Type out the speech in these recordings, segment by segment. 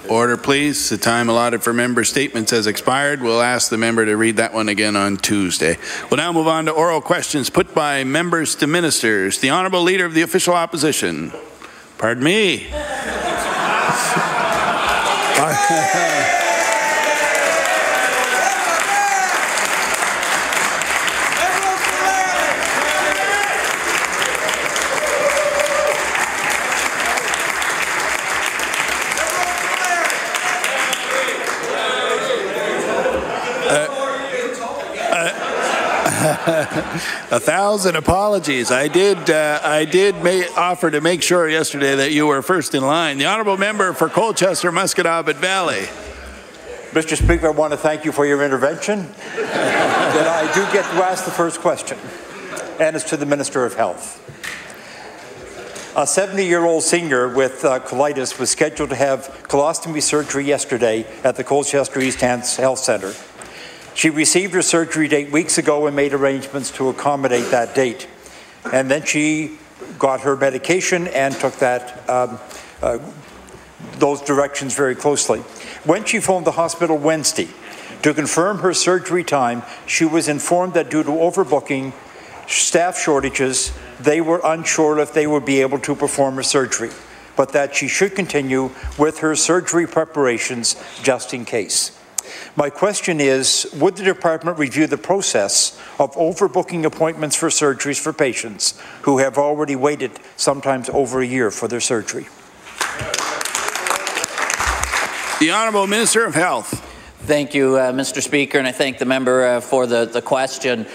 Order, please. The time allotted for member statements has expired. We'll ask the member to read that one again on Tuesday. We'll now move on to oral questions put by members to ministers. The Honourable Leader of the Official Opposition. Pardon me. A thousand apologies. I did offer to make sure yesterday that you were first in line. The Honourable Member for Colchester, Musquodoboit Valley. Mr. Speaker, I want to thank you for your intervention. That I do get to ask the first question, and it's to the Minister of Health. A 70-year-old senior with colitis was scheduled to have colostomy surgery yesterday at the Colchester East Health Centre. She received her surgery date weeks ago and made arrangements to accommodate that date. And then she got her medication and took that those directions very closely. When she phoned the hospital Wednesday to confirm her surgery time, she was informed that due to overbooking, staff shortages, they were unsure if they would be able to perform her surgery, but that she should continue with her surgery preparations just in case. My question is, would the department review the process of overbooking appointments for surgeries for patients who have already waited sometimes over a year for their surgery? The Honourable Minister of Health. Thank you, Mr. Speaker, and I thank the member for the question.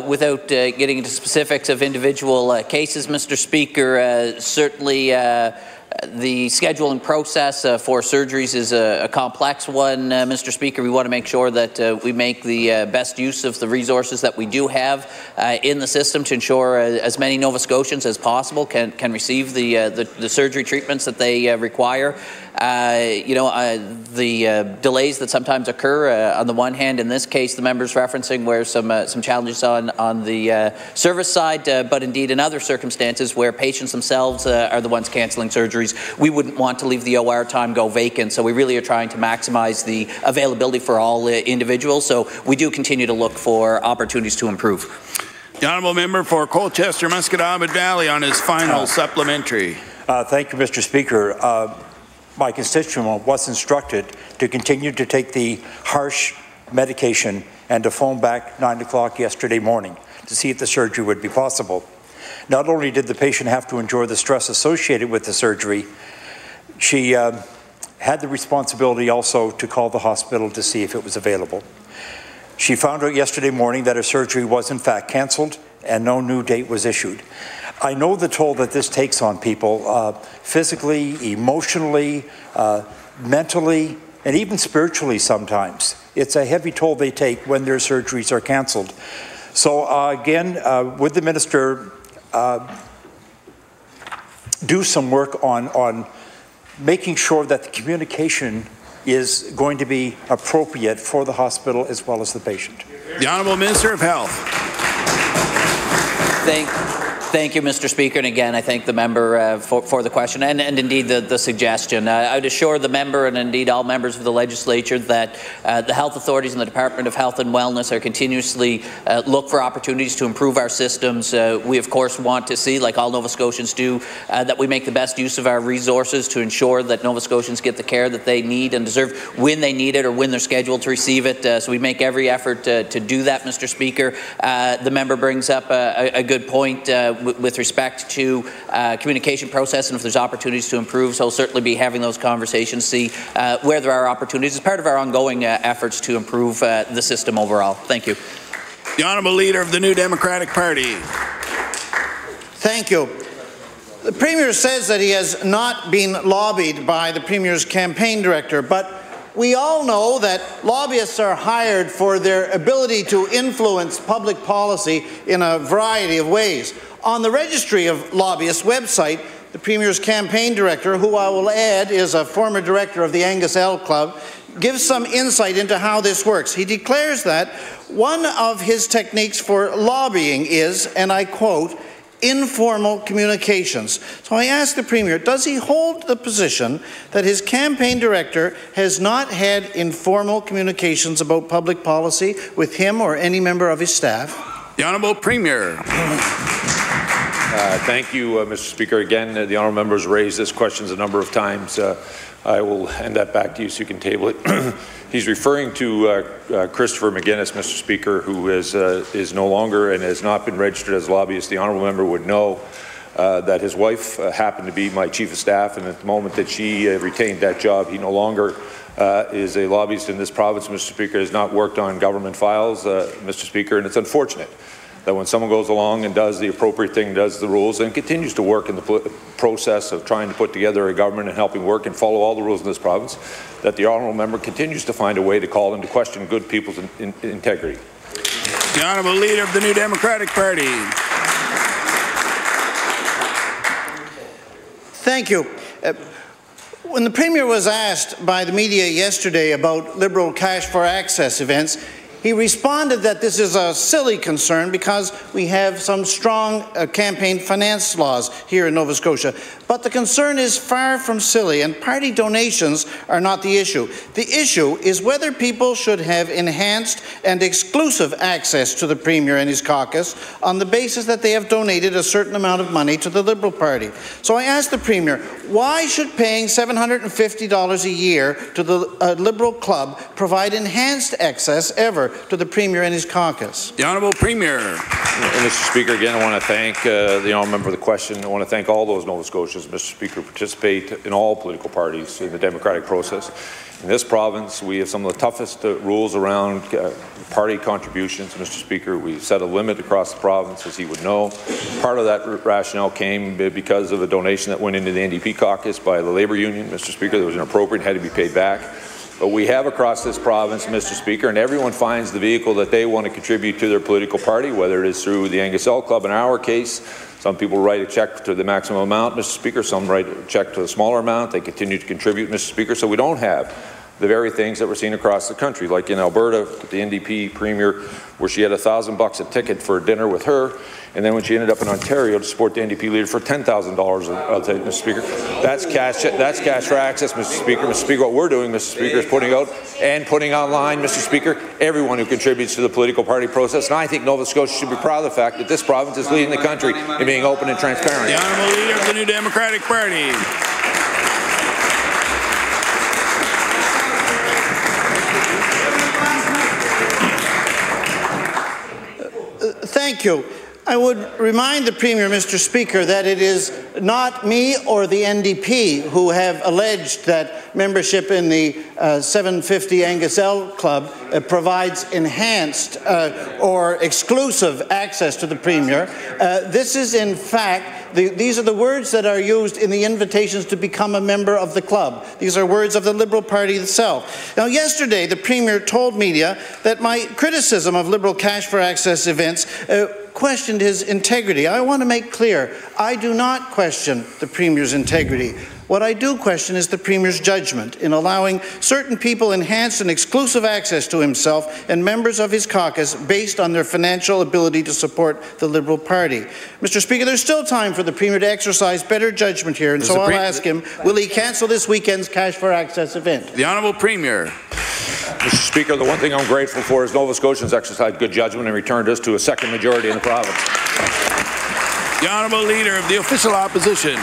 Without getting into specifics of individual cases, Mr. Speaker, certainly the scheduling process for surgeries is a complex one, Mr. Speaker. We want to make sure that we make the best use of the resources that we do have in the system to ensure as many Nova Scotians as possible can receive the surgery treatments that they require. The delays that sometimes occur, on the one hand, in this case, the member's referencing where some challenges on the service side, but indeed in other circumstances where patients themselves are the ones cancelling surgeries, we wouldn't want to leave the OR time go vacant. So we really are trying to maximize the availability for all individuals. So we do continue to look for opportunities to improve. The Honourable Member for Colchester, Musquodoboit Valley on his final supplementary. Thank you, Mr. Speaker. My constituent was instructed to continue to take the harsh medication and to phone back 9 o'clock yesterday morning to see if the surgery would be possible. Not only did the patient have to endure the stress associated with the surgery, she had the responsibility also to call the hospital to see if it was available. She found out yesterday morning that her surgery was in fact cancelled and no new date was issued. I know the toll that this takes on people physically, emotionally, mentally, and even spiritually sometimes. It's a heavy toll they take when their surgeries are cancelled. So again, would the minister do some work on making sure that the communication is going to be appropriate for the hospital as well as the patient? The Honourable Minister of Health. Thank you, Mr. Speaker, and again, I thank the member for the question and indeed the suggestion. I would assure the member and indeed all members of the Legislature that the health authorities and the Department of Health and Wellness are continuously look for opportunities to improve our systems. We, of course, want to see, like all Nova Scotians do, that we make the best use of our resources to ensure that Nova Scotians get the care that they need and deserve when they need it or when they're scheduled to receive it. So we make every effort to do that, Mr. Speaker. The member brings up a good point with respect to communication process and if there's opportunities to improve. So we'll certainly be having those conversations, see where there are opportunities as part of our ongoing efforts to improve the system overall. Thank you. The Honourable Leader of the New Democratic Party. Thank you. The Premier says that he has not been lobbied by the Premier's campaign director, but we all know that lobbyists are hired for their ability to influence public policy in a variety of ways. On the Registry of Lobbyists website, the Premier's campaign director, who I will add is a former director of the Angus Elk Club, gives some insight into how this works. He declares that one of his techniques for lobbying is, and I quote, informal communications. So I ask the Premier, does he hold the position that his campaign director has not had informal communications about public policy with him or any member of his staff? The Honourable Premier. Thank you, Mr. Speaker. Again, the honourable member has raised this question a number of times. I will hand that back to you so you can table it. He's referring to Christopher McGuinness, Mr. Speaker, who is no longer and has not been registered as a lobbyist. The honourable member would know that his wife happened to be my chief of staff, and at the moment that she retained that job, he no longer is a lobbyist in this province, Mr. Speaker. Has not worked on government files, Mr. Speaker, and it's unfortunate that when someone goes along and does the appropriate thing, does the rules, and continues to work in the process of trying to put together a government and helping work and follow all the rules in this province, that the honourable member continues to find a way to call into question good people's integrity. The Honourable Leader of the New Democratic Party. Thank you. When the Premier was asked by the media yesterday about Liberal cash for access events, he responded that this is a silly concern because we have some strong campaign finance laws here in Nova Scotia. But the concern is far from silly, and party donations are not the issue. The issue is whether people should have enhanced and exclusive access to the Premier and his caucus on the basis that they have donated a certain amount of money to the Liberal Party. So I asked the Premier, why should paying $750 a year to the Liberal club provide enhanced access ever to the Premier and his caucus? The Honourable Premier. Mr. Speaker, again, I want to thank the honourable member for the question. I want to thank all those Nova Scotians, Mr. Speaker, who participate in all political parties in the democratic process. In this province, we have some of the toughest rules around party contributions, Mr. Speaker. We set a limit across the province, as he would know. Part of that rationale came because of a donation that went into the NDP caucus by the Labour Union, Mr. Speaker, that was inappropriate and had to be paid back. But we have across this province, Mr. Speaker, and everyone finds the vehicle that they want to contribute to their political party, whether it is through the Angus L Club in our case. Some people write a check to the maximum amount, Mr. Speaker. Some write a check to the smaller amount. They continue to contribute, Mr. Speaker. So we don't have the very things that we're seeing across the country, like in Alberta, the NDP Premier, where she had $1,000 a ticket for dinner with her, and then when she ended up in Ontario to support the NDP leader for $10,000, Mr. Speaker. That's cash for access, Mr. Speaker. Mr. Speaker, what we're doing, Mr. Speaker, is putting out and putting online, Mr. Speaker, everyone who contributes to the political party process. And I think Nova Scotia should be proud of the fact that this province is leading the country in being open and transparent. The Honourable Leader of the New Democratic Party. Thank you. I would remind the Premier, Mr. Speaker, that it is not me or the NDP who have alleged that membership in the 750 Angus L Club provides enhanced or exclusive access to the Premier. This is, in fact, these are the words that are used in the invitations to become a member of the club. These are words of the Liberal Party itself. Now, yesterday, the Premier told media that my criticism of Liberal cash for access events questioned his integrity. I want to make clear, I do not question the Premier's integrity. What I do question is the Premier's judgment in allowing certain people enhanced and exclusive access to himself and members of his caucus based on their financial ability to support the Liberal Party. Mr. Speaker, there's still time for the Premier to exercise better judgment here, and so I'll ask him, will he cancel this weekend's cash for access event? The Honourable Premier. Mr. Speaker, the one thing I'm grateful for is Nova Scotians exercised good judgment and returned us to a second majority in the province. The Honourable Leader of the Official Opposition.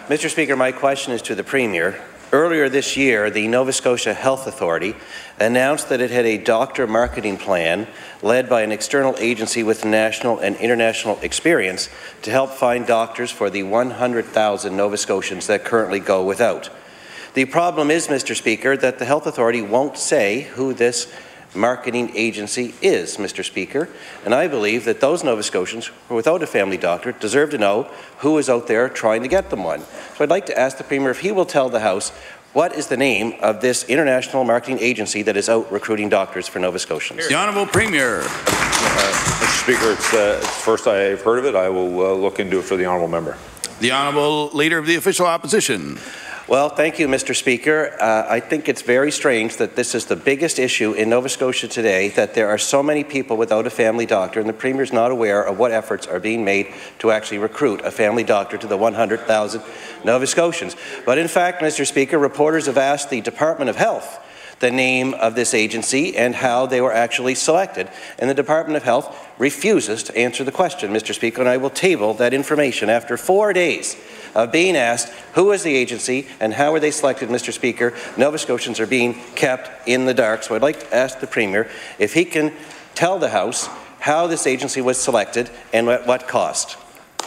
Mr. Speaker, my question is to the Premier. Earlier this year, the Nova Scotia Health Authority announced that it had a doctor marketing plan led by an external agency with national and international experience to help find doctors for the 100,000 Nova Scotians that currently go without. The problem is, Mr. Speaker, that the Health Authority won't say who this marketing agency is, Mr. Speaker, and I believe that those Nova Scotians who are without a family doctor deserve to know who is out there trying to get them one. So I'd like to ask the Premier if he will tell the House what is the name of this international marketing agency that is out recruiting doctors for Nova Scotians. The Honourable Premier. Mr. Speaker, it's the first I've heard of it. I will look into it for the honourable member. The Honourable Leader of the Official Opposition. Well, thank you, Mr. Speaker. I think it's very strange that this is the biggest issue in Nova Scotia today, that there are so many people without a family doctor, and the Premier's not aware of what efforts are being made to actually recruit a family doctor to the 100,000 Nova Scotians. But in fact, Mr. Speaker, reporters have asked the Department of Health the name of this agency and how they were actually selected, and the Department of Health refuses to answer the question, Mr. Speaker, and I will table that information. After 4 days of being asked who is the agency and how were they selected, Mr. Speaker, Nova Scotians are being kept in the dark. So I'd like to ask the Premier if he can tell the House how this agency was selected and at what cost.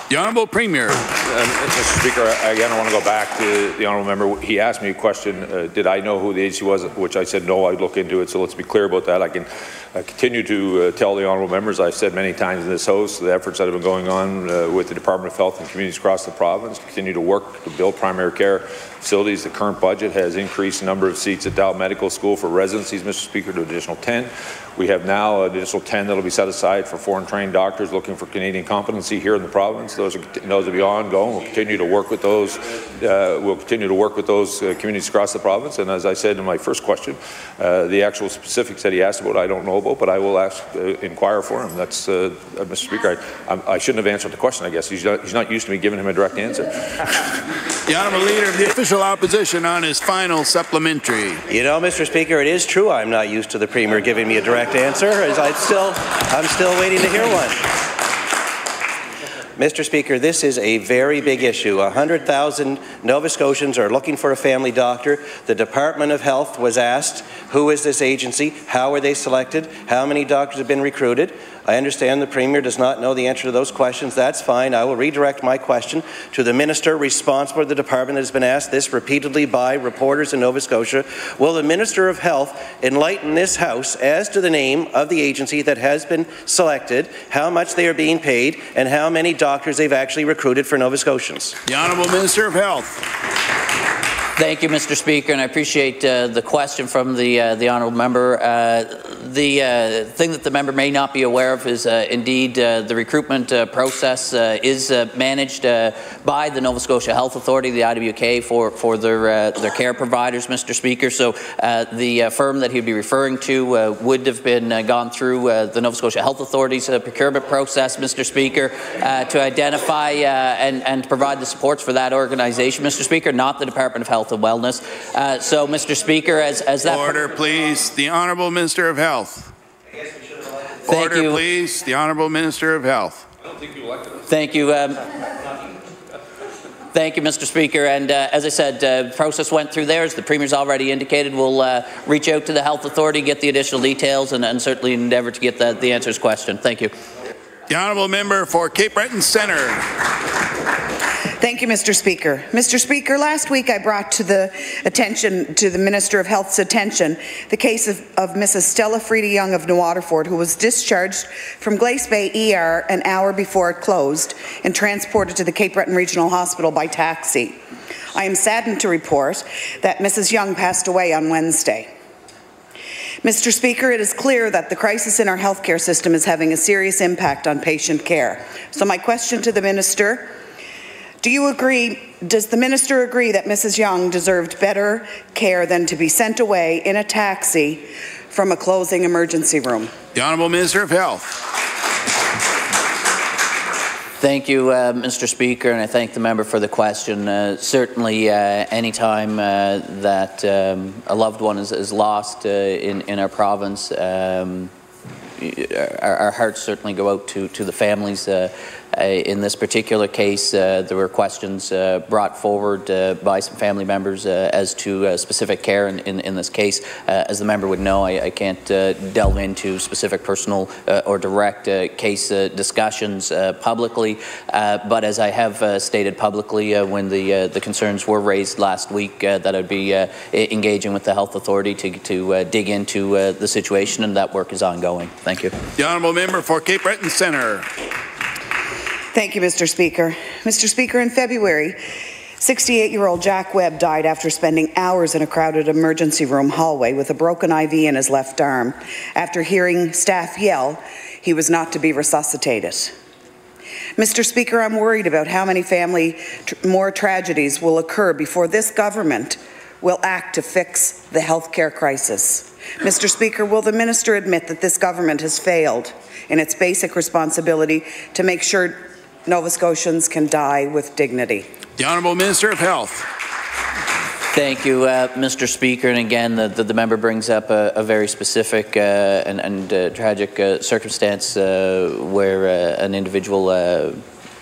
The Honourable Premier. Mr. Speaker, again, I want to go back to the Honourable Member. He asked me a question, did I know who the agency was, which I said no, I'd look into it, so let's be clear about that. I can continue to tell the Honourable Members, I've said many times in this House, the efforts that have been going on with the Department of Health and communities across the province continue to work to build primary care facilities. The current budget has increased the number of seats at Dow Medical School for residencies, Mr. Speaker, to an additional 10. We have now an additional 10 that will be set aside for foreign trained doctors looking for Canadian competency here in the province. Those will be ongoing. We'll continue to work with those. Communities across the province. And as I said in my first question, the actual specifics that he asked about, I don't know about, but I will inquire for him. That's Mr. Speaker. I shouldn't have answered the question. I guess he's not used to me giving him a direct answer. The Honourable Leader of the Official Opposition on his final supplementary. You know, Mr. Speaker, it is true I'm not used to the Premier giving me a direct answer, as I'm still waiting to hear one. Mr. Speaker, this is a very big issue. 100,000 Nova Scotians are looking for a family doctor. The Department of Health was asked, who is this agency? How were they selected? How many doctors have been recruited? I understand the Premier does not know the answer to those questions. That's fine. I will redirect my question to the Minister responsible for the department that has been asked this repeatedly by reporters in Nova Scotia. Will the Minister of Health enlighten this House as to the name of the agency that has been selected, how much they are being paid, and how many doctors they've actually recruited for Nova Scotians? The Honourable Minister of Health. Thank you, Mr. Speaker, and I appreciate the question from the honourable member. The thing that the member may not be aware of is indeed the recruitment process is managed by the Nova Scotia Health Authority, the IWK, for their care providers, Mr. Speaker. So the firm that he'd be referring to would have been gone through the Nova Scotia Health Authority's procurement process, Mr. Speaker, to identify and provide the supports for that organisation, Mr. Speaker, not the Department of Health and Wellness. So, Mr. Speaker, as that... Order, please. The Honourable Minister of Health. Thank you. Please. The Honourable Minister of Health. Thank you. Thank you, Mr. Speaker. And as I said, the process went through there. As the Premier's already indicated, we'll reach out to the Health Authority, get the additional details, and certainly endeavour to get the answer to his question. Thank you. The Honourable Member for Cape Breton Centre. Thank you, Mr. Speaker. Mr. Speaker, last week I brought to the Minister of Health's attention the case of Mrs. Stella Frida Young of New Waterford, who was discharged from Glace Bay ER an hour before it closed and transported to the Cape Breton Regional Hospital by taxi. I am saddened to report that Mrs. Young passed away on Wednesday. Mr. Speaker, it is clear that the crisis in our healthcare system is having a serious impact on patient care. So my question to the Minister: does the Minister agree that Mrs. Young deserved better care than to be sent away in a taxi from a closing emergency room? The Honourable Minister of Health. Thank you, Mr. Speaker, and I thank the member for the question. Certainly, any time that a loved one is lost in our province, our hearts certainly go out to the families. In this particular case, there were questions brought forward by some family members as to specific care in this case. As the member would know, I can't delve into specific personal or direct case discussions publicly, but as I have stated publicly when the concerns were raised last week, that I'd be engaging with the Health Authority to dig into the situation, and that work is ongoing. Thank you. The Honourable Member for Cape Breton Centre. Thank you, Mr. Speaker. Mr. Speaker, in February, 68-year-old Jack Webb died after spending hours in a crowded emergency room hallway with a broken IV in his left arm. After hearing staff yell, he was not to be resuscitated. Mr. Speaker, I'm worried about how many more tragedies will occur before this government will act to fix the healthcare crisis. Mr. Speaker, will the minister admit that this government has failed in its basic responsibility to make sure Nova Scotians can die with dignity? The Honourable Minister of Health. Thank you, Mr. Speaker. And again, the member brings up a very specific and tragic circumstance where an individual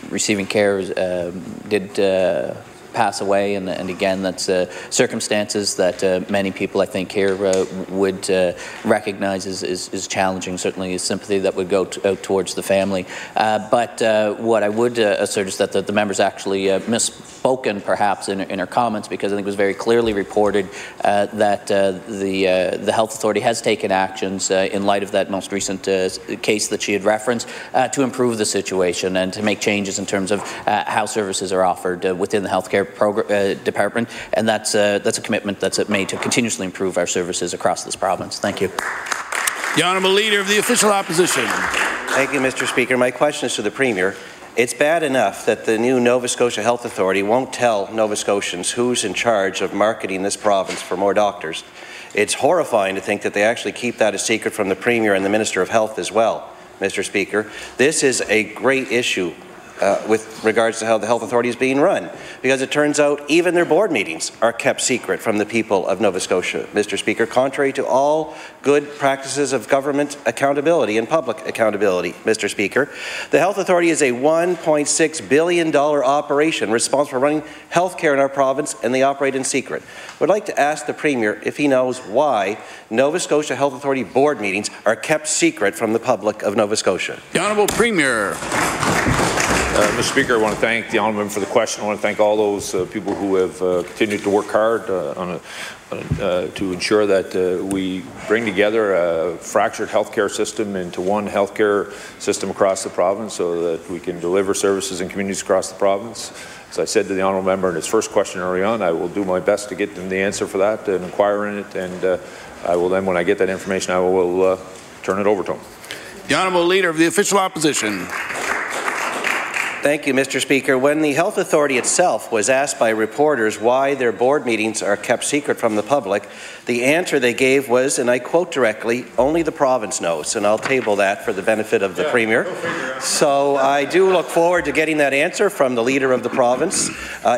receiving care did pass away, and again, that's circumstances that many people, I think, here would recognize is challenging. Certainly, sympathy that would go out towards the family. But what I would assert is that the member's actually misspoken, perhaps, in her comments, because I think it was very clearly reported that the Health Authority has taken actions in light of that most recent case that she had referenced to improve the situation and to make changes in terms of how services are offered within the healthcare department, and that's a commitment that's made to continuously improve our services across this province. Thank you. The Honourable Leader of the Official Opposition. Thank you, Mr. Speaker. My question is to the Premier. It's bad enough that the new Nova Scotia Health Authority won't tell Nova Scotians who's in charge of marketing this province for more doctors. It's horrifying to think that they actually keep that a secret from the Premier and the Minister of Health as well, Mr. Speaker. This is a great issue with regards to how the Health Authority is being run, because it turns out even their board meetings are kept secret from the people of Nova Scotia, Mr. Speaker, contrary to all good practices of government accountability and public accountability, Mr. Speaker. The Health Authority is a $1.6 billion operation responsible for running health care in our province, and they operate in secret. I would like to ask the Premier if he knows why Nova Scotia Health Authority board meetings are kept secret from the public of Nova Scotia. The Honourable Premier. Mr. Speaker, I want to thank the Honourable Member for the question. I want to thank all those people who have continued to work hard to ensure that we bring together a fractured healthcare system into one healthcare system across the province so that we can deliver services in communities across the province. As I said to the Honourable Member in his first question early on, I will do my best to get them the answer for that and inquire in it, and I will then, when I get that information, I will turn it over to him. The Honourable Leader of the Official Opposition. Thank you, Mr. Speaker. When the Health Authority itself was asked by reporters why their board meetings are kept secret from the public, the answer they gave was, and I quote directly, "Only the province knows." And I'll table that for the benefit of the Premier. So I do look forward to getting that answer from the Leader of the province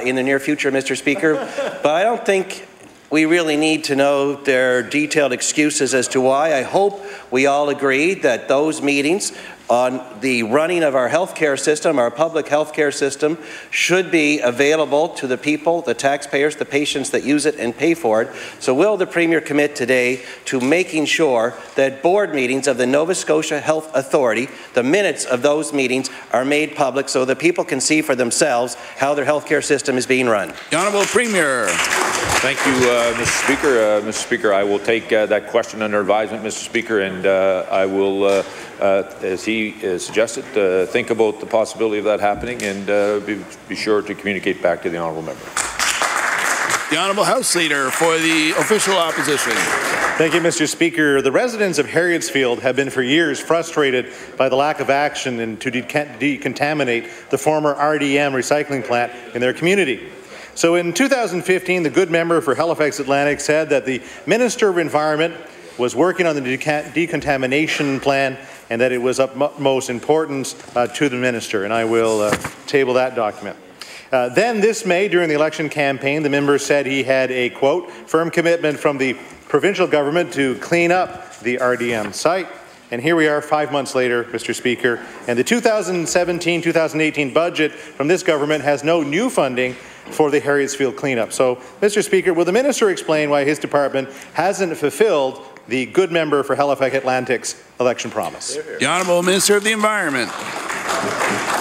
in the near future, Mr. Speaker. But I don't think we really need to know their detailed excuses as to why. I hope we all agree that those meetings on the running of our healthcare system, our public healthcare system, should be available to the people, the taxpayers, the patients that use it and pay for it. So will the Premier commit today to making sure that board meetings of the Nova Scotia Health Authority, the minutes of those meetings, are made public so that people can see for themselves how their healthcare system is being run? The Honourable Premier. Thank you, Mr. Speaker. Mr. Speaker, I will take that question under advisement, Mr. Speaker, and I will, as he suggested, think about the possibility of that happening and be sure to communicate back to the Honourable Member. The Honourable House Leader for the Official Opposition. Thank you, Mr. Speaker. The residents of Harrietsfield have been for years frustrated by the lack of action to decontaminate the former RDM recycling plant in their community. So in 2015, the good member for Halifax Atlantic said that the Minister of Environment was working on the decontamination plan and that it was of utmost importance to the minister, and I will table that document. Then this May, during the election campaign, the member said he had a, quote, firm commitment from the provincial government to clean up the RDM site. And here we are 5 months later, Mr. Speaker, and the 2017-2018 budget from this government has no new funding for the Harrietsfield cleanup. So, Mr. Speaker, will the minister explain why his department hasn't fulfilled the good member for Halifax Atlantic's election promise? The Honourable Minister of the Environment.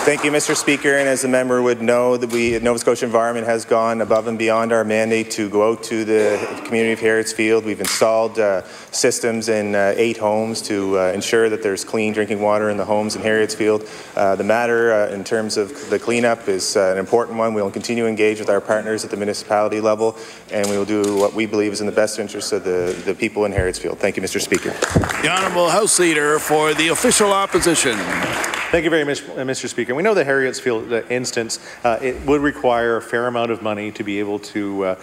Thank you, Mr. Speaker. And as the member would know, that Nova Scotia Environment has gone above and beyond our mandate to go out to the community of Harrietsfield. We've installed systems in 8 homes to ensure that there's clean drinking water in the homes in Harrietsfield. The matter in terms of the cleanup is an important one. We will continue to engage with our partners at the municipality level, and we will do what we believe is in the best interest of the people in Harrietsfield. Thank you, Mr. Speaker. The Honourable House Leader for the Official Opposition. Thank you very much, Mr. Speaker. We know the Harrietsfield instance, it would require a fair amount of money to be able to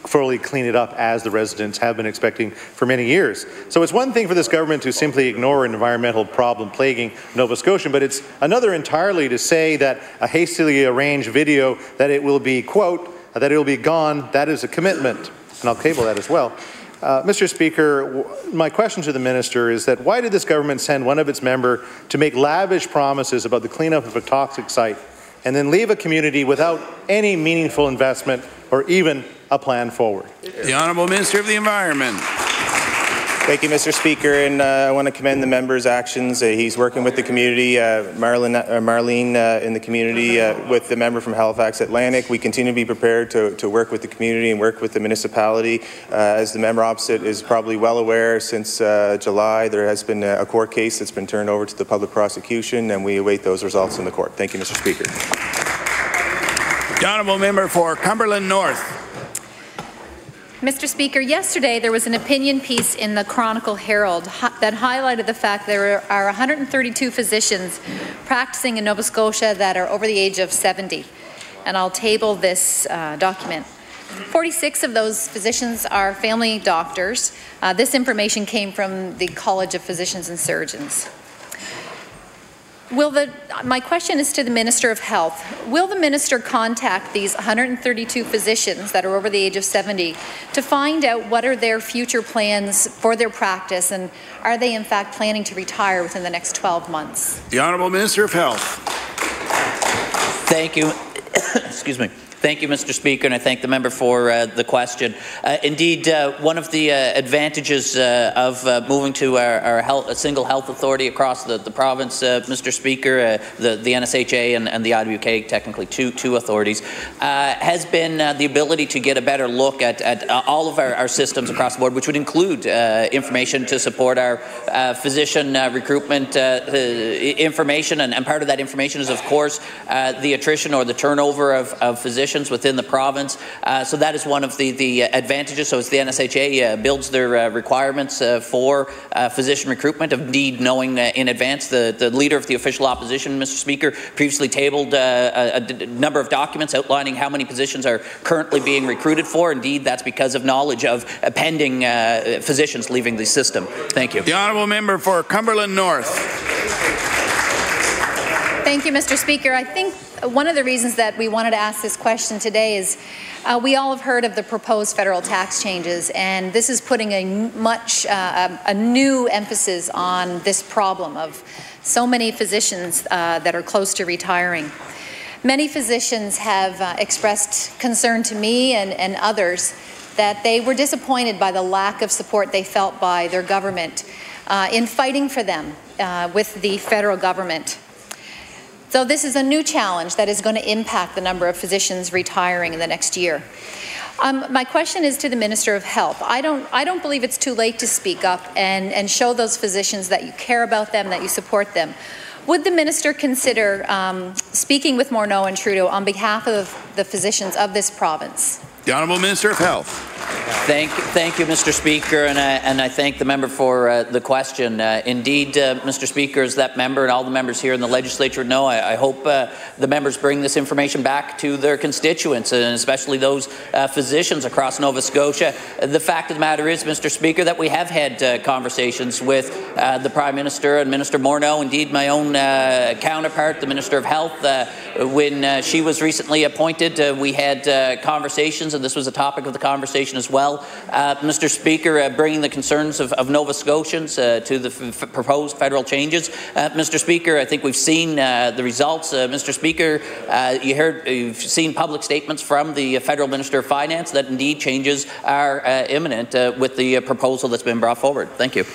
fully clean it up, as the residents have been expecting for many years. So it's one thing for this government to simply ignore an environmental problem plaguing Nova Scotia, but it's another entirely to say that a hastily arranged video, that it will be, quote, that it will be gone, that is a commitment. And I'll cable that as well. Mr. Speaker, my question to the minister is that why did this government send one of its members to make lavish promises about the cleanup of a toxic site and then leave a community without any meaningful investment or even a plan forward? The Honourable Minister of the Environment. Thank you, Mr. Speaker, and I want to commend the member's actions. He's working with the community, Marlene in the community, with the member from Halifax Atlantic. We continue to be prepared to work with the community and work with the municipality. As the member opposite is probably well aware, since July there has been a court case that's been turned over to the public prosecution, and we await those results in the court. Thank you, Mr. Speaker. The Honourable Member for Cumberland North. Mr. Speaker, yesterday there was an opinion piece in the Chronicle Herald that highlighted the fact there are 132 physicians practicing in Nova Scotia that are over the age of 70. And I'll table this document. 46 of those physicians are family doctors. This information came from the College of Physicians and Surgeons. My question is to the Minister of Health. Will the Minister contact these 132 physicians that are over the age of 70 to find out what are their future plans for their practice, and are they in fact planning to retire within the next 12 months? The Honourable Minister of Health. Thank you. Excuse me. Thank you, Mr. Speaker, and I thank the member for the question. Indeed, one of the advantages of moving to a single health authority across the province, Mr. Speaker, the NSHA and the IWK, technically two authorities, has been the ability to get a better look at all of our systems across the board, which would include information to support our physician recruitment information, and part of that information is, of course, the attrition or the turnover of physicians within the province. So that is one of the advantages. So as the NSHA builds their requirements for physician recruitment, indeed knowing in advance, the Leader of the Official Opposition, Mr. Speaker, previously tabled a number of documents outlining how many positions are currently being recruited for. Indeed, that's because of knowledge of pending physicians leaving the system. Thank you. The Honourable Member for Cumberland North. Thank you, Mr. Speaker. I think one of the reasons that we wanted to ask this question today is we all have heard of the proposed federal tax changes, and this is putting a new emphasis on this problem of so many physicians that are close to retiring. Many physicians have expressed concern to me and others that they were disappointed by the lack of support they felt by their government in fighting for them with the federal government. So this is a new challenge that is going to impact the number of physicians retiring in the next year. My question is to the Minister of Health. I don't believe it's too late to speak up and show those physicians that you care about them, that you support them. Would the Minister consider speaking with Morneau and Trudeau on behalf of the physicians of this province? The Honourable Minister of Health. Thank you, Mr. Speaker, and I thank the member for the question. Indeed, Mr. Speaker, as that member and all the members here in the Legislature know, I hope the members bring this information back to their constituents, and especially those physicians across Nova Scotia. The fact of the matter is, Mr. Speaker, that we have had conversations with the Prime Minister and Minister Morneau, indeed my own counterpart, the Minister of Health. When she was recently appointed, we had conversations, and this was a topic of the conversation as well. Mr. Speaker, bringing the concerns of Nova Scotians to the proposed federal changes. Mr. Speaker, I think we've seen the results. Mr. Speaker, you've seen public statements from the Federal Minister of Finance that indeed changes are imminent with the proposal that's been brought forward. Thank you.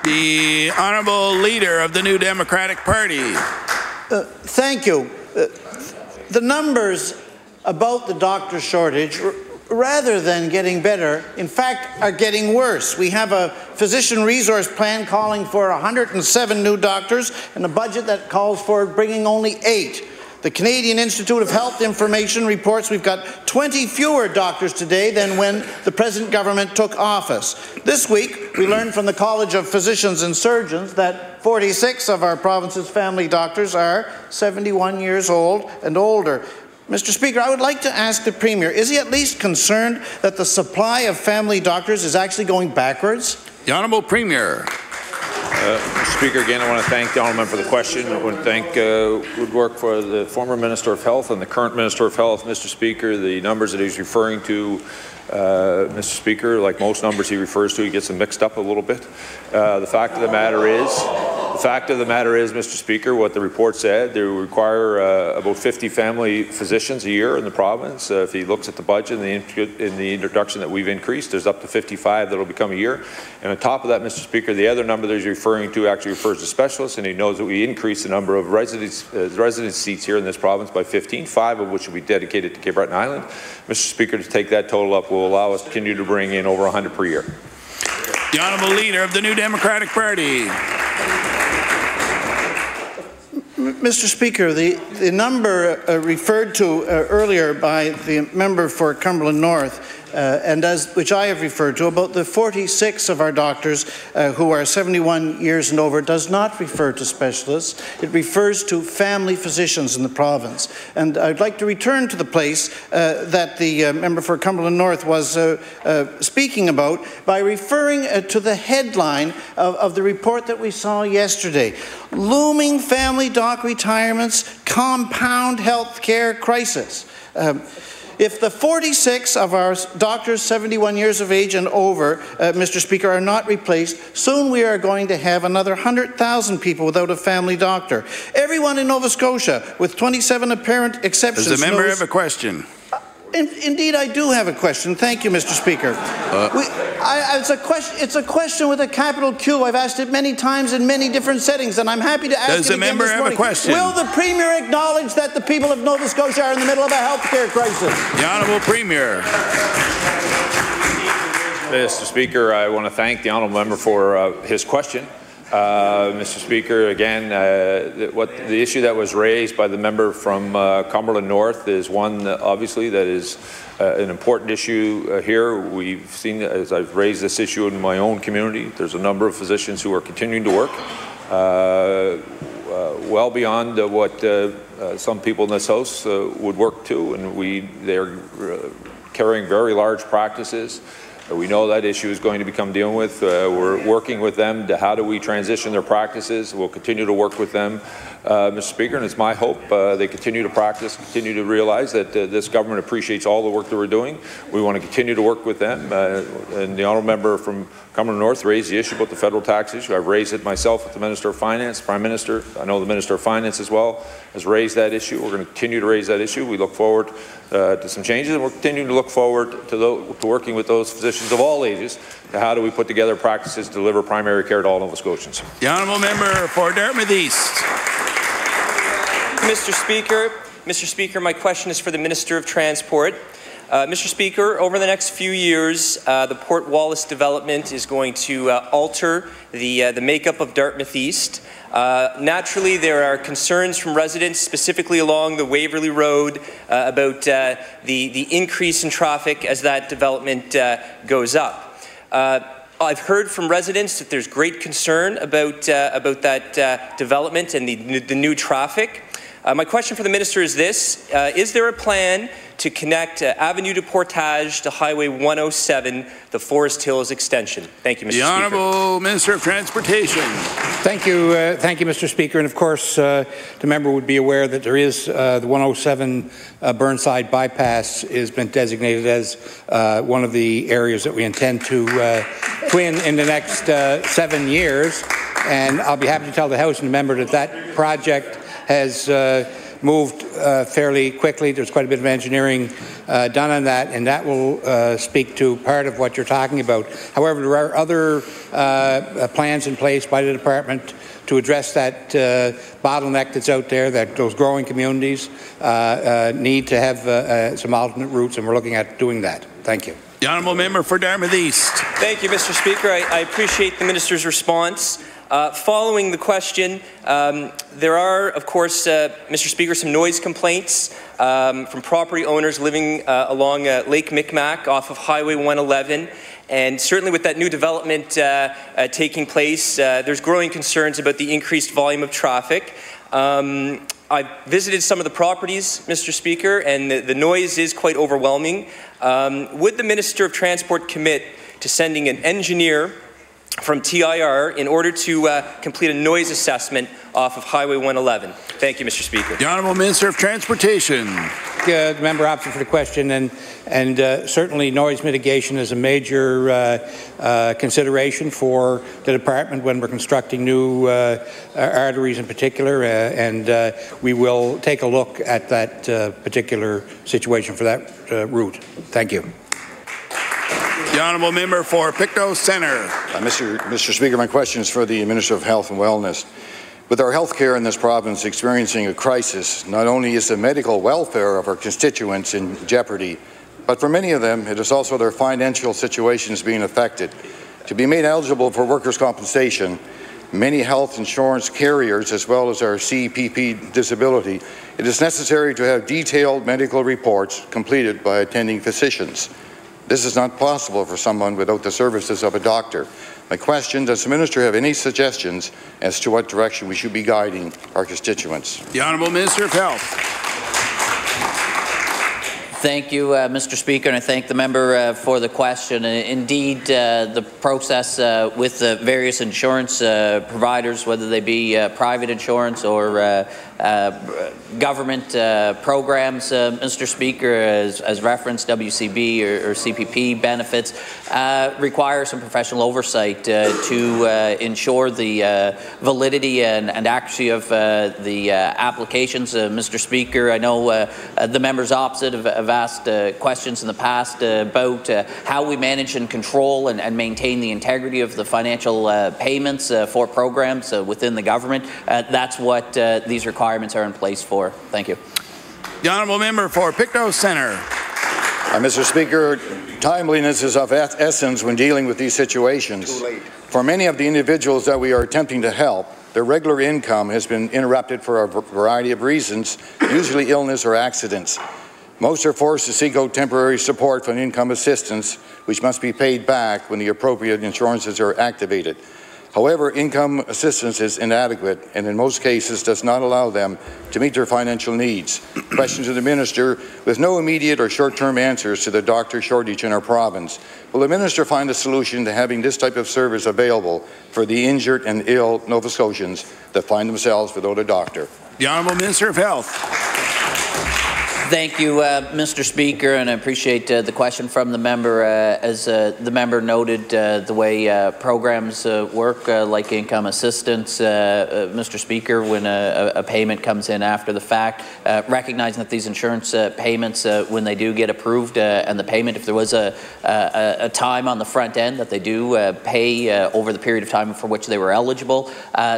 The Honourable Leader of the New Democratic Party. Thank you. The numbers about the doctor shortage, rather than getting better, in fact, are getting worse. We have a physician resource plan calling for 107 new doctors and a budget that calls for bringing only 8. The Canadian Institute of Health Information reports we've got 20 fewer doctors today than when the present government took office. This week, we learned from the College of Physicians and Surgeons that 46 of our province's family doctors are 71 years old and older. Mr. Speaker, I would like to ask the Premier, is he at least concerned that the supply of family doctors is actually going backwards? The Honourable Premier. Mr. Speaker, again, I want to thank the honourable member for the question. I want to thank good work for the former Minister of Health and the current Minister of Health. Mr. Speaker, the numbers that he's referring to, Mr. Speaker, like most numbers he refers to, he gets them mixed up a little bit. The fact of the matter is, Mr. Speaker, what the report said, they require about 50 family physicians a year in the province. If he looks at the budget in the introduction that we've increased, there's up to 55 that will become a year. And on top of that, Mr. Speaker, the other number that he's referring to actually refers to specialists, and he knows that we increased the number of residence seats here in this province by 15, 5 of which will be dedicated to Cape Breton Island. Mr. Speaker, to take that total up will allow us to continue to bring in over 100 per year. The Honourable Leader of the New Democratic Party. Mr. Speaker, the number referred to earlier by the member for Cumberland North, which I have referred to, about the 46 of our doctors who are 71 years and over, does not refer to specialists. It refers to family physicians in the province. And I'd like to return to the place that the member for Cumberland North was speaking about by referring to the headline of the report that we saw yesterday. Looming family doc retirements compound health care crisis. If the 46 of our doctors 71 years of age and over, Mr. Speaker, are not replaced, soon we are going to have another 100,000 people without a family doctor. Everyone in Nova Scotia, with 27 apparent exceptions, does the member have a question? Indeed, I do have a question. Thank you, Mr. Speaker. It's a question with a capital Q. I've asked it many times in many different settings, and I'm happy to ask it again this morning. Does the member have a question? Will the Premier acknowledge that the people of Nova Scotia are in the middle of a health care crisis? The Honourable Premier. Mr. Speaker, I want to thank the honourable member for his question. Mr. Speaker, again, the issue that was raised by the member from Cumberland North is one, obviously, that is an important issue here. We've seen, as I've raised this issue in my own community, there's a number of physicians who are continuing to work well beyond what some people in this House would work to, and they're carrying very large practices. We know that issue is going to become dealt with. We're working with them to how do we transition their practices. We'll continue to work with them, Mr. Speaker, and it's my hope they continue to practice, continue to realize that this government appreciates all the work that we're doing. We want to continue to work with them. And the honourable member from Cumberland North raised the issue about the federal tax issue. I've raised it myself with the Minister of Finance, Prime Minister. I know the Minister of Finance as well has raised that issue. We're going to continue to raise that issue. We look forward to some changes, and we're continuing to look forward to working with those physicians of all ages to how do we put together practices to deliver primary care to all Nova Scotians. The honourable member for Dartmouth East. Mr. Speaker, my question is for the Minister of Transport. Mr. Speaker, over the next few years, the Port Wallace development is going to alter the makeup of Dartmouth East. Naturally, there are concerns from residents, specifically along the Waverley Road, about the increase in traffic as that development goes up. I've heard from residents that there's great concern about that development and the new traffic. My question for the Minister is this. Is there a plan to connect Avenue de Portage to Highway 107, the Forest Hills extension? Thank you, Mr. Speaker. The Honourable Minister of Transportation. Thank you, Mr. Speaker. And of course, the member would be aware that there is the 107 Burnside bypass has been designated as one of the areas that we intend to twin in the next 7 years. And I'll be happy to tell the House and the member that that project has moved fairly quickly. There's quite a bit of engineering done on that, and that will speak to part of what you're talking about. However, there are other plans in place by the department to address that bottleneck that's out there, that those growing communities need to have some alternate routes, and we're looking at doing that. Thank you. The honourable member for Dartmouth East. Thank you, Mr. Speaker. I appreciate the Minister's response. Following the question, there are, of course, Mr. Speaker, some noise complaints from property owners living along Lake Micmac off of Highway 111. And certainly with that new development taking place, there's growing concerns about the increased volume of traffic. I've visited some of the properties, Mr. Speaker, and the noise is quite overwhelming. Would the Minister of Transport commit to sending an engineer from TIR in order to complete a noise assessment off of Highway 111? Thank you, Mr. Speaker. The Honourable Minister of Transportation. The member opposite for the question, and certainly noise mitigation is a major consideration for the department when we're constructing new arteries in particular, and we will take a look at that particular situation for that route. Thank you. The Honourable Member for Pictou Centre. Mr. Speaker, my question is for the Minister of Health and Wellness. With our health care in this province experiencing a crisis, not only is the medical welfare of our constituents in jeopardy, but for many of them, it is also their financial situations being affected. To be made eligible for workers' compensation, many health insurance carriers, as well as our CPP disability, it is necessary to have detailed medical reports completed by attending physicians. This is not possible for someone without the services of a doctor. My question, does the Minister have any suggestions as to what direction we should be guiding our constituents? The Honourable Minister of Health. Thank you, Mr. Speaker, and I thank the member for the question. Indeed, the process with the various insurance providers, whether they be private insurance or government programs, Mr. Speaker, as referenced, WCB or CPP benefits, require some professional oversight to ensure the validity and accuracy of the applications. Mr. Speaker, I know the members opposite have asked questions in the past about how we manage and control and maintain the integrity of the financial payments for programs within the government. That's what these requirements are in place for. Thank you. The Honourable Member for Pictou Centre. Mr. Speaker, timeliness is of essence when dealing with these situations. For many of the individuals that we are attempting to help, their regular income has been interrupted for a variety of reasons, usually illness or accidents. Most are forced to seek out temporary support from income assistance, which must be paid back when the appropriate insurances are activated. However, income assistance is inadequate and in most cases does not allow them to meet their financial needs. Question to the Minister, with no immediate or short-term answers to the doctor shortage in our province, will the Minister find a solution to having this type of service available for the injured and ill Nova Scotians that find themselves without a doctor? The Honourable Minister of Health. Thank you, Mr. Speaker, and I appreciate the question from the member. As the member noted, the way programs work, like income assistance, Mr. Speaker, when a payment comes in after the fact, recognizing that these insurance payments, when they do get approved, and the payment, if there was a time on the front end that they do pay over the period of time for which they were eligible.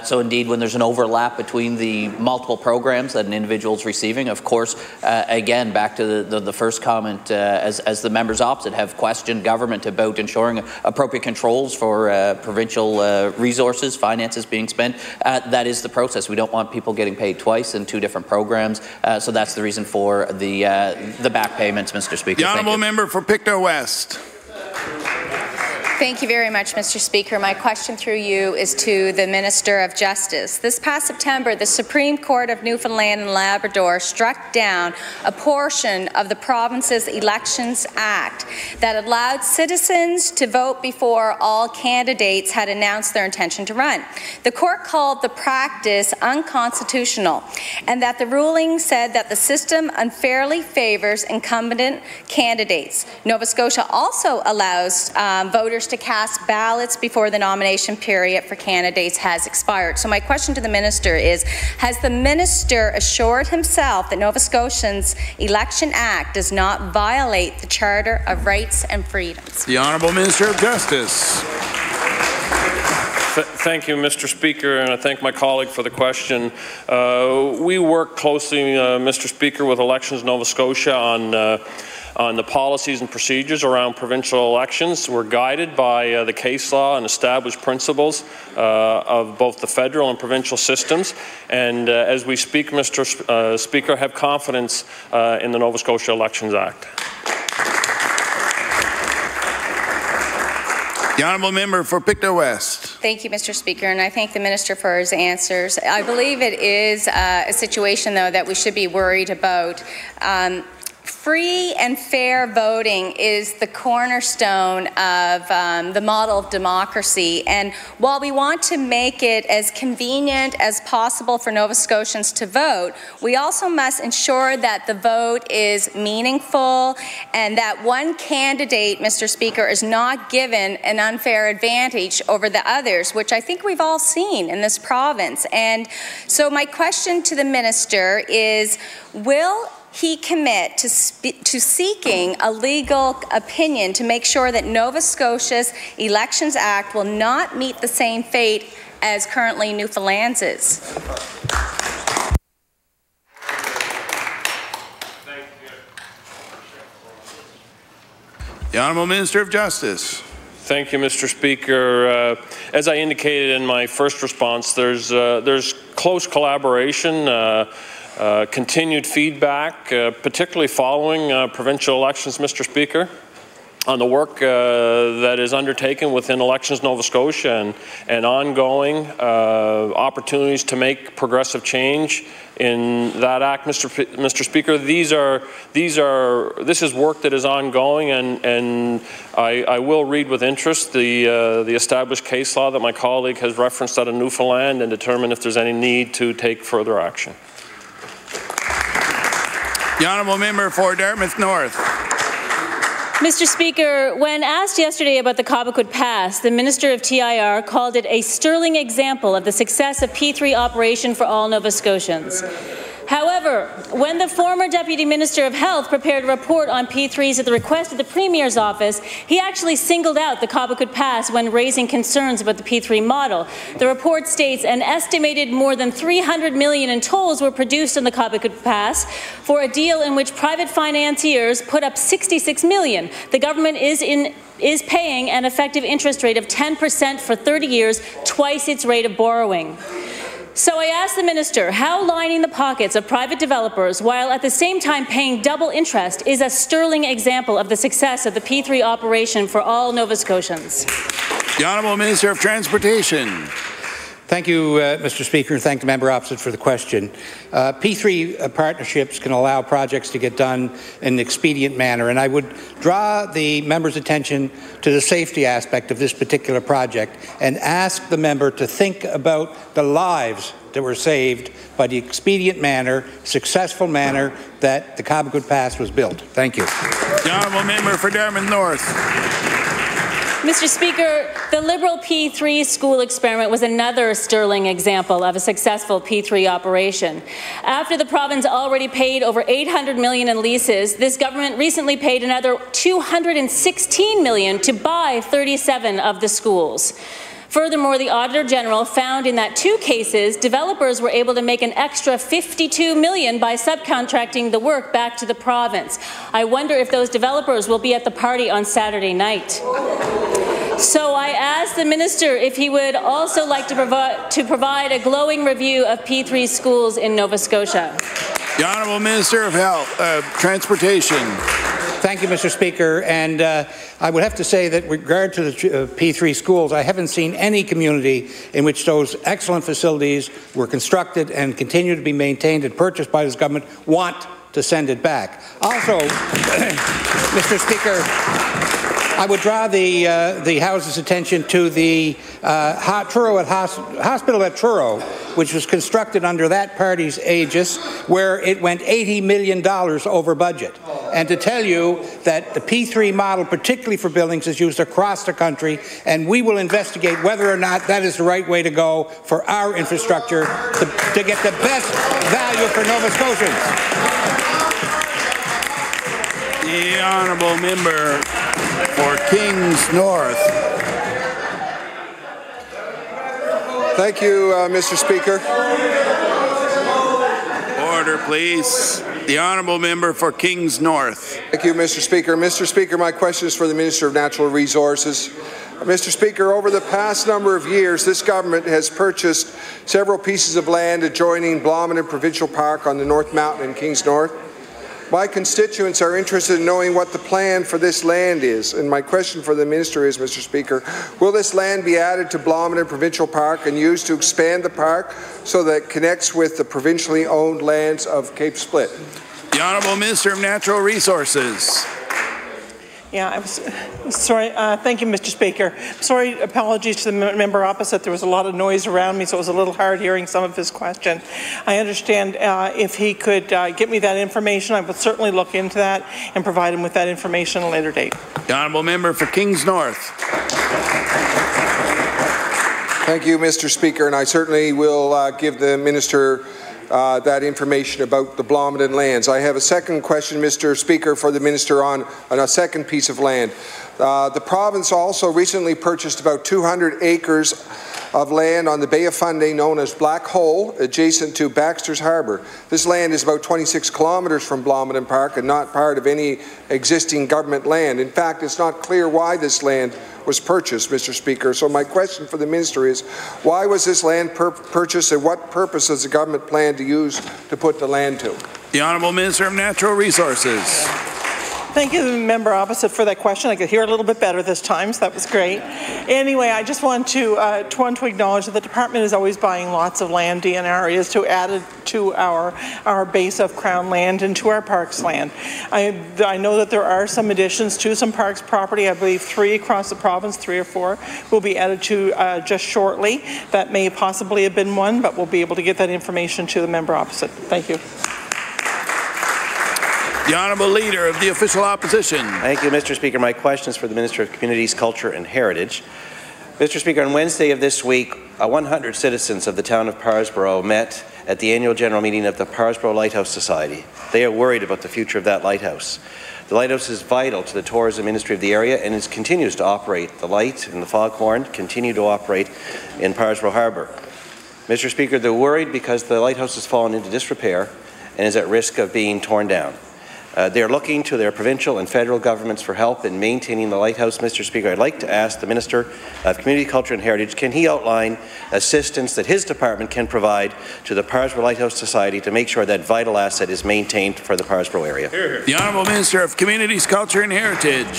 So indeed, when there's an overlap between the multiple programs that an individual is receiving, of course, again, back to the first comment, as the members opposite have questioned government about ensuring appropriate controls for provincial resources, finances being spent, that is the process. We don't want people getting paid twice in two different programs, so that's the reason for the back payments, Mr. Speaker. The Honourable Member for Pictou West. Thank you very much, Mr. Speaker. My question through you is to the Minister of Justice. This past September, the Supreme Court of Newfoundland and Labrador struck down a portion of the province's Elections Act that allowed citizens to vote before all candidates had announced their intention to run. The court called the practice unconstitutional, and that the ruling said that the system unfairly favors incumbent candidates. Nova Scotia also allows voters to cast ballots before the nomination period for candidates has expired. So my question to the Minister is, has the Minister assured himself that Nova Scotians' Election Act does not violate the Charter of Rights and Freedoms? The Honourable Minister of Justice. Thank you, Mr. Speaker, and I thank my colleague for the question. We work closely, Mr. Speaker, with Elections Nova Scotia on the policies and procedures around provincial elections. We're guided by the case law and established principles of both the federal and provincial systems. And as we speak, Mr. Speaker, have confidence in the Nova Scotia Elections Act. The honourable member for Pictou West. Thank you, Mr. Speaker, and I thank the Minister for his answers. I believe it is a situation, though, that we should be worried about. Free and fair voting is the cornerstone of the model of democracy, and while we want to make it as convenient as possible for Nova Scotians to vote, we also must ensure that the vote is meaningful and that one candidate, Mr. Speaker, is not given an unfair advantage over the others, which I think we've all seen in this province. And so my question to the Minister is, will he commit to seeking a legal opinion to make sure that Nova Scotia's Elections Act will not meet the same fate as currently Newfoundland's is? The Honourable Minister of Justice. Thank you, Mr. Speaker. As I indicated in my first response, there's close collaboration, continued feedback, particularly following provincial elections, Mr. Speaker, on the work that is undertaken within Elections Nova Scotia and ongoing opportunities to make progressive change in that act, Mr. Speaker. This is work that is ongoing, and I will read with interest the established case law that my colleague has referenced out of Newfoundland and determine if there's any need to take further action. The honourable member for Dartmouth North. Mr. Speaker, when asked yesterday about the Cobequid Pass, the Minister of TIR called it a sterling example of the success of P3 operation for all Nova Scotians. However, when the former Deputy Minister of Health prepared a report on P3s at the request of the Premier's office, he actually singled out the Cobequid Pass when raising concerns about the P3 model. The report states an estimated more than $300 million in tolls were produced on the Cobequid Pass for a deal in which private financiers put up $66 million. The government is paying an effective interest rate of 10% for 30 years, twice its rate of borrowing. So I asked the Minister how lining the pockets of private developers while at the same time paying double interest is a sterling example of the success of the P3 operation for all Nova Scotians. The Honourable Minister of Transportation. Thank you, Mr. Speaker, and thank the member opposite for the question. P3 partnerships can allow projects to get done in an expedient manner, and I would draw the member's attention to the safety aspect of this particular project and ask the member to think about the lives that were saved by the expedient manner, successful manner that the Cobequid Pass was built. Thank you. The honourable member for Dartmouth North. Mr. Speaker, the Liberal P3 school experiment was another sterling example of a successful P3 operation. After the province already paid over $800 million in leases, this government recently paid another $216 million to buy 37 of the schools. Furthermore, the Auditor General found in that 2 cases, developers were able to make an extra $52 million by subcontracting the work back to the province. I wonder if those developers will be at the party on Saturday night. So I asked the Minister if he would also like to provide a glowing review of P3 schools in Nova Scotia. The Honourable Minister of Transportation. Thank you, Mr. Speaker. And I would have to say that with regard to the P3 schools, I haven't seen any community in which those excellent facilities were constructed and continue to be maintained and purchased by this government want to send it back. Also, Mr. Speaker, I would draw the House's attention to the hospital at Truro, which was constructed under that party's aegis, where it went $80 million over budget. And to tell you that the P3 model, particularly for buildings, is used across the country, and we will investigate whether or not that is the right way to go for our infrastructure to get the best value for Nova Scotians. The honourable member for Kings North. Thank you, Mr. Speaker. Order, please. The honourable member for Kings North. Thank you, Mr. Speaker. Mr. Speaker, my question is for the Minister of Natural Resources. Mr. Speaker, over the past number of years, this government has purchased several pieces of land adjoining Blomidon Provincial Park on the North Mountain in Kings North. My constituents are interested in knowing what the plan for this land is, and my question for the Minister is, Mr. Speaker, will this land be added to Blomidon Provincial Park and used to expand the park so that it connects with the provincially owned lands of Cape Split? The Honourable Minister of Natural Resources. Yeah, I'm sorry. Thank you, Mr. Speaker. Sorry, apologies to the member opposite. There was a lot of noise around me, so it was a little hard hearing some of his question. I understand if he could get me that information, I would certainly look into that and provide him with that information at a later date. The honourable member for Kings North. Thank you, Mr. Speaker, and I certainly will give the Minister that information about the Blomidon lands. I have a second question, Mr. Speaker, for the Minister on a second piece of land. The province also recently purchased about 200 acres of land on the Bay of Fundy known as Black Hole, adjacent to Baxter's Harbour. This land is about 26 kilometres from Blomidon Park and not part of any existing government land. In fact, it's not clear why this land was purchased, Mr. Speaker. So my question for the Minister is, why was this land purchased and what purpose does the government plan to use to put the land to? The Honourable Minister of Natural Resources. Thank you, the member opposite, for that question. I could hear a little bit better this time, so that was great. Anyway, I just want to acknowledge that the department is always buying lots of land in areas to add it to our base of Crown land and to our parks land. I know that there are some additions to some parks property. I believe 3 across the province, 3 or 4, will be added to just shortly. That may possibly have been one, but we'll be able to get that information to the member opposite. Thank you. The Honourable Leader of the Official Opposition. Thank you, Mr. Speaker. My question is for the Minister of Communities, Culture and Heritage. Mr. Speaker, on Wednesday of this week, 100 citizens of the town of Parsborough met at the annual general meeting of the Parsborough Lighthouse Society. They are worried about the future of that lighthouse. The lighthouse is vital to the tourism industry of the area and it continues to operate. The light and the foghorn continue to operate in Parsborough Harbour. Mr. Speaker, they're worried because the lighthouse has fallen into disrepair and is at risk of being torn down. They are looking to their provincial and federal governments for help in maintaining the lighthouse. Mr. Speaker, I'd like to ask the Minister of Community, Culture and Heritage, can he outline assistance that his department can provide to the Parsborough Lighthouse Society to make sure that vital asset is maintained for the Parsborough area? The Honourable Minister of Communities, Culture and Heritage.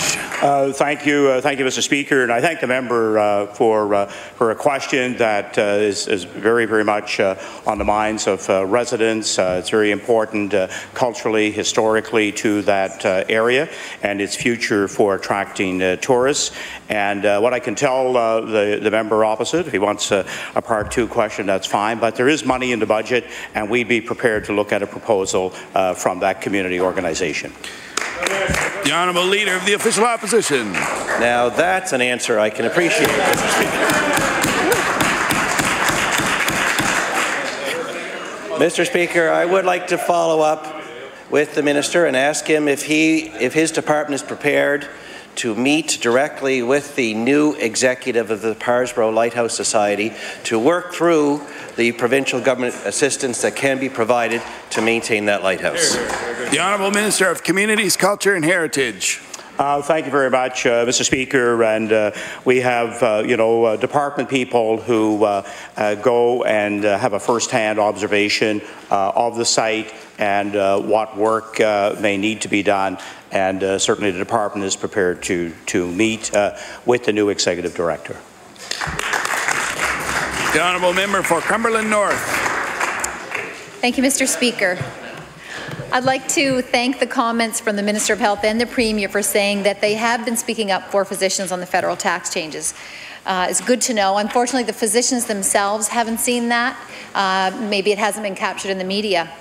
Thank you, Mr. Speaker, and I thank the member for a question that is very, very much on the minds of residents. It's very important culturally, historically, to that area and its future for attracting tourists. And what I can tell the member opposite, if he wants a part 2 question, that's fine, but there is money in the budget and we'd be prepared to look at a proposal from that community organization. The Honourable Leader of the Official Opposition. Now that's an answer I can appreciate, Mr. Speaker. Mr. Speaker, I would like to follow up with the Minister and ask him if his department is prepared to meet directly with the new executive of the Parsborough Lighthouse Society to work through the provincial government assistance that can be provided to maintain that lighthouse. The Honourable Minister of Communities, Culture and Heritage. Thank you very much, Mr. Speaker. And we have, department people who go and have a first-hand observation of the site and what work may need to be done. And certainly the department is prepared to meet with the new executive director. The Honourable Member for Cumberland North. Thank you, Mr. Speaker. I'd like to thank the comments from the Minister of Health and the Premier for saying that they have been speaking up for physicians on the federal tax changes. It's good to know. Unfortunately, the physicians themselves haven't seen that. Maybe it hasn't been captured in the media.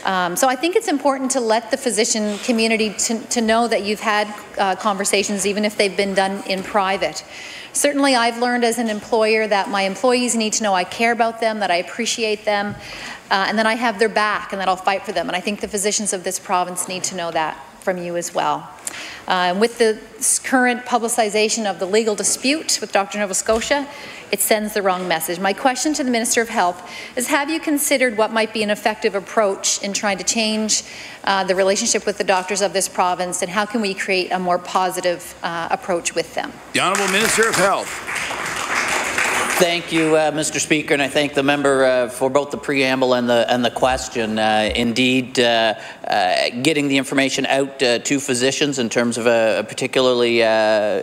So I think it's important to let the physician community to know that you've had conversations, even if they've been done in private. Certainly, I've learned as an employer that my employees need to know I care about them, that I appreciate them, and that I have their back and that I'll fight for them. And I think the physicians of this province need to know that from you as well. With the current publicization of the legal dispute with Dr. Nova Scotia, it sends the wrong message. My question to the Minister of Health is, have you considered what might be an effective approach in trying to change the relationship with the doctors of this province, and how can we create a more positive approach with them? The Honourable Minister of Health. Thank you, Mr. Speaker, and I thank the member for both the preamble and the question. Indeed, getting the information out to physicians in terms of a particularly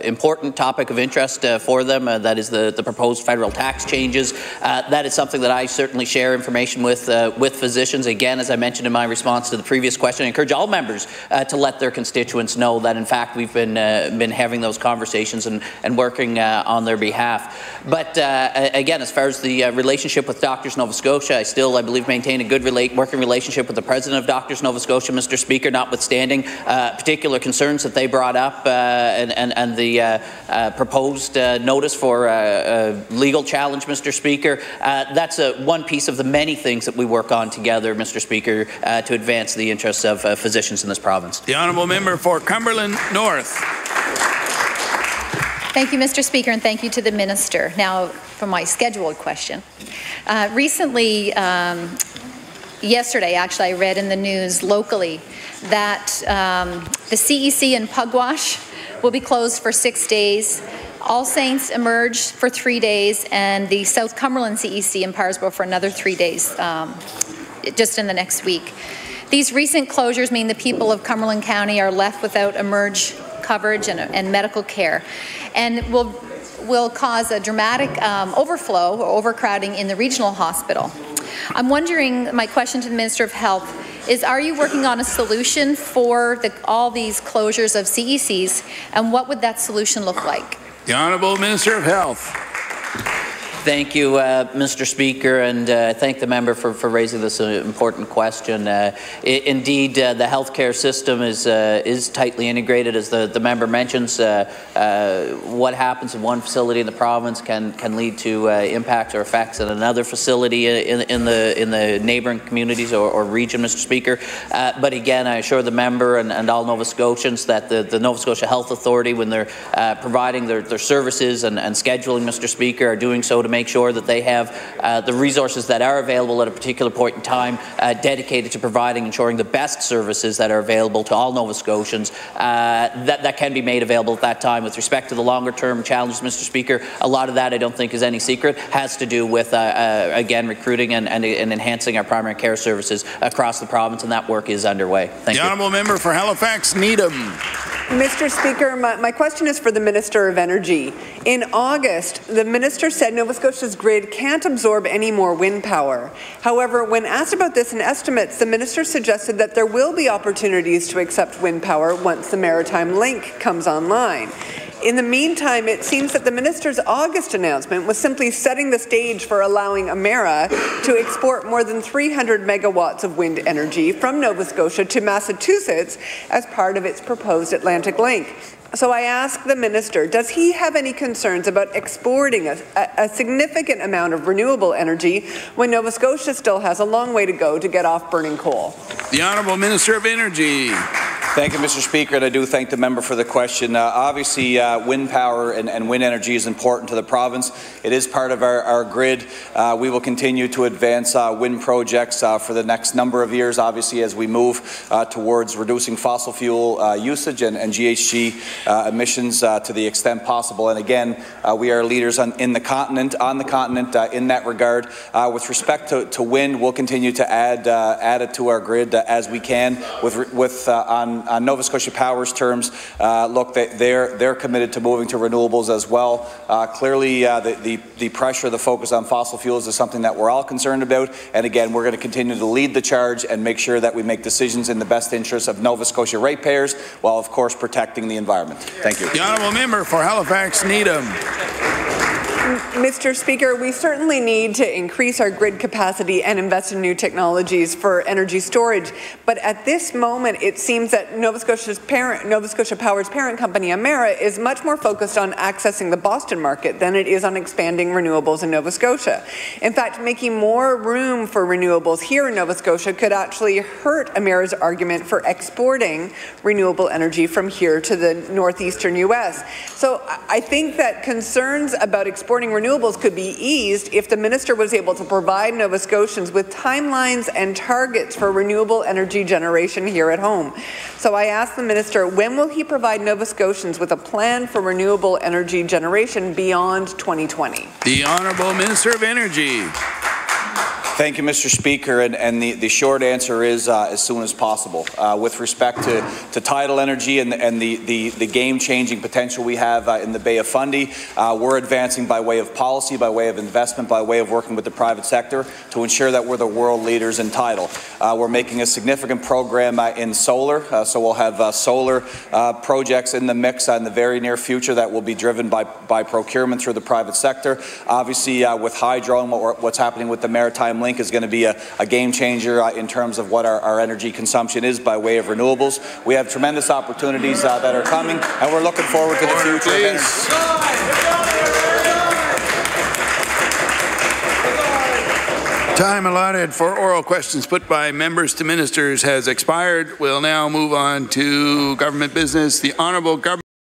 important topic of interest for them, that is the proposed federal tax changes. That is something that I certainly share information with physicians. Again, as I mentioned in my response to the previous question, I encourage all members to let their constituents know that, in fact, we've been having those conversations and working on their behalf. But again, as far as the relationship with Doctors Nova Scotia, I still, I believe, maintain a good working relationship with the President of Doctors Nova Scotia, Mr. Speaker, notwithstanding particular concerns that they brought up and the proposed notice for legal challenge, Mr. Speaker. That's one piece of the many things that we work on together, Mr. Speaker, to advance the interests of physicians in this province. The Honourable Member for Cumberland North. Thank you, Mr. Speaker, and thank you to the Minister. Now, for my scheduled question. Recently, yesterday, actually, I read in the news locally that the CEC in Pugwash will be closed for 6 days. All Saints emerge for 3 days, and the South Cumberland CEC in Parsboro for another 3 days, just in the next week. These recent closures mean the people of Cumberland County are left without emerge coverage and medical care, and will cause a dramatic overflow or overcrowding in the regional hospital. I'm wondering, my question to the Minister of Health is, are you working on a solution for all these closures of CECs, and what would that solution look like? The Honourable Minister of Health. Thank you, Mr. Speaker, and thank the member for raising this important question. Indeed, the healthcare system is tightly integrated, as the member mentions. What happens in one facility in the province can lead to impacts or effects in another facility in the neighbouring communities or region, Mr. Speaker. But again, I assure the member and all Nova Scotians that the Nova Scotia Health Authority, when they're providing their services and scheduling, Mr. Speaker, are doing so to make sure that they have the resources that are available at a particular point in time dedicated to ensuring the best services that are available to all Nova Scotians that can be made available at that time. With respect to the longer term challenges, Mr. Speaker, a lot of that I don't think is any secret, has to do with again recruiting and enhancing our primary care services across the province, and that work is underway. Thank you. The Honourable Member for Halifax Needham. Mr. Speaker, my question is for the Minister of Energy. In August, the Minister said Nova Scotia's grid can't absorb any more wind power. However, when asked about this in estimates, the Minister suggested that there will be opportunities to accept wind power once the Maritime Link comes online. In the meantime, it seems that the Minister's August announcement was simply setting the stage for allowing Emera to export more than 300 megawatts of wind energy from Nova Scotia to Massachusetts as part of its proposed Atlantic Link. So I ask the Minister, does he have any concerns about exporting a significant amount of renewable energy when Nova Scotia still has a long way to go to get off burning coal? The Honourable Minister of Energy. Thank you, Mr. Speaker, and I do thank the member for the question. Obviously, wind power and wind energy is important to the province. It is part of our grid. We will continue to advance wind projects for the next number of years, obviously, as we move towards reducing fossil fuel usage and GHG emissions to the extent possible. And again, we are leaders on the continent in that regard. With respect to wind, we'll continue to add it to our grid as we can. On Nova Scotia Power's terms, look, they're committed to moving to renewables as well. Clearly, the pressure, the focus on fossil fuels is something that we're all concerned about. And again, we're going to continue to lead the charge and make sure that we make decisions in the best interests of Nova Scotia ratepayers, while of course protecting the environment. Thank you. The Honourable Member for Halifax Needham. Mr. Speaker, we certainly need to increase our grid capacity and invest in new technologies for energy storage. But at this moment, it seems that Nova Scotia Power's parent company, Emera, is much more focused on accessing the Boston market than it is on expanding renewables in Nova Scotia. In fact, making more room for renewables here in Nova Scotia could actually hurt Emera's argument for exporting renewable energy from here to the northeastern U.S. So I think that concerns about exporting exporting renewables could be eased if the minister was able to provide Nova Scotians with timelines and targets for renewable energy generation here at home. So I asked the minister, when will he provide Nova Scotians with a plan for renewable energy generation beyond 2020? The Honourable Minister of Energy. Thank you, Mr. Speaker, and the short answer is as soon as possible. With respect to tidal energy and the game-changing potential we have in the Bay of Fundy, we're advancing by way of policy, by way of investment, by way of working with the private sector to ensure that we're the world leaders in tidal. We're making a significant program in solar, so we'll have solar projects in the mix in the very near future that will be driven by procurement through the private sector. Obviously, with hydro and what's happening with the Maritime Link is going to be a game changer in terms of what our energy consumption is by way of renewables. We have tremendous opportunities that are coming, and we're looking forward to the future of energy. Time allotted for oral questions put by members to ministers has expired. We'll now move on to government business. The Honourable Government